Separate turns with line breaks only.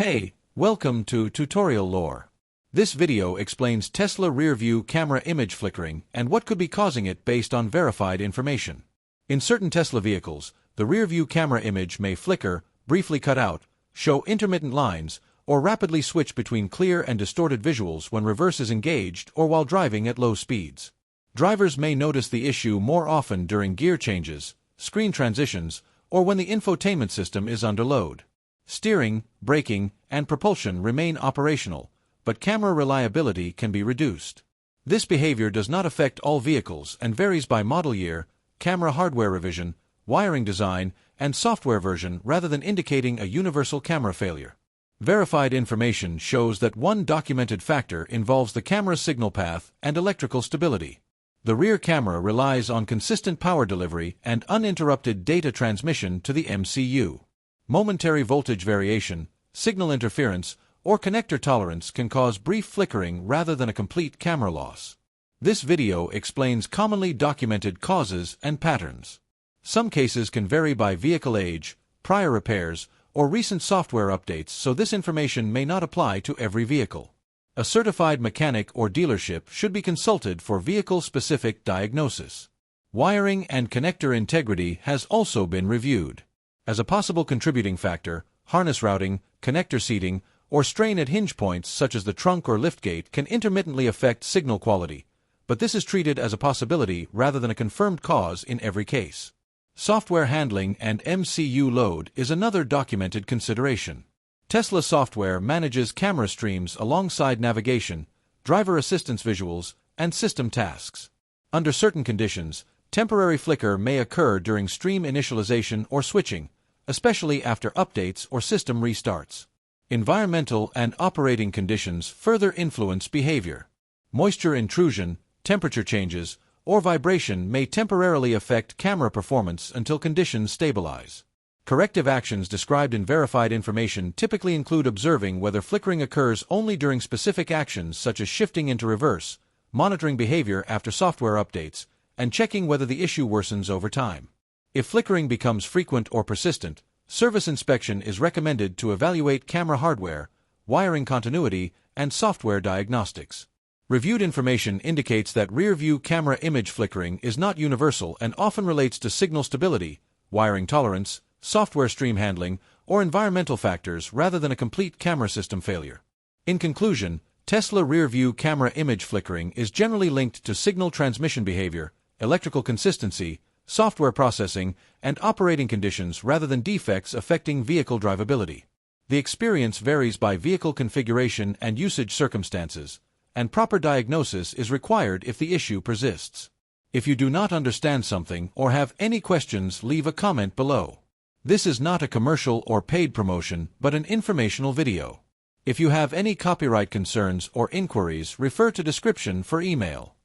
Hey, welcome to Tutorial Lore. This video explains Tesla Rearview camera image flickering and what could be causing it based on verified information. In certain Tesla vehicles, the rearview camera image may flicker, briefly cut out, show intermittent lines, or rapidly switch between clear and distorted visuals when reverse is engaged or while driving at low speeds. Drivers may notice the issue more often during gear changes, screen transitions, or when the infotainment system is under load. Steering, braking, and propulsion remain operational, but camera reliability can be reduced. This behavior does not affect all vehicles and varies by model year, camera hardware revision, wiring design, and software version rather than indicating a universal camera failure. Verified information shows that one documented factor involves the camera signal path and electrical stability. The rear camera relies on consistent power delivery and uninterrupted data transmission to the MCU. Momentary voltage variation, signal interference, or connector tolerance can cause brief flickering rather than a complete camera loss. This video explains commonly documented causes and patterns. Some cases can vary by vehicle age, prior repairs, or recent software updates, so this information may not apply to every vehicle. A certified mechanic or dealership should be consulted for vehicle-specific diagnosis. Wiring and connector integrity has also been reviewed. As a possible contributing factor, harness routing, connector seating, or strain at hinge points such as the trunk or liftgate can intermittently affect signal quality, but this is treated as a possibility rather than a confirmed cause in every case. Software handling and MCU load is another documented consideration. Tesla software manages camera streams alongside navigation, driver assistance visuals, and system tasks. Under certain conditions, temporary flicker may occur during stream initialization or switching, especially after updates or system restarts. Environmental and operating conditions further influence behavior. Moisture intrusion, temperature changes, or vibration may temporarily affect camera performance until conditions stabilize. Corrective actions described in verified information typically include observing whether flickering occurs only during specific actions such as shifting into reverse, monitoring behavior after software updates, and checking whether the issue worsens over time. If flickering becomes frequent or persistent, service inspection is recommended to evaluate camera hardware, wiring continuity, and software diagnostics. Reviewed information indicates that rear-view camera image flickering is not universal and often relates to signal stability, wiring tolerance, software stream handling, or environmental factors rather than a complete camera system failure. In conclusion, Tesla rear-view camera image flickering is generally linked to signal transmission behavior, electrical consistency, software processing, and operating conditions rather than defects affecting vehicle drivability. The experience varies by vehicle configuration and usage circumstances, and proper diagnosis is required if the issue persists. If you do not understand something or have any questions, leave a comment below. This is not a commercial or paid promotion, but an informational video. If you have any copyright concerns or inquiries, refer to description for email.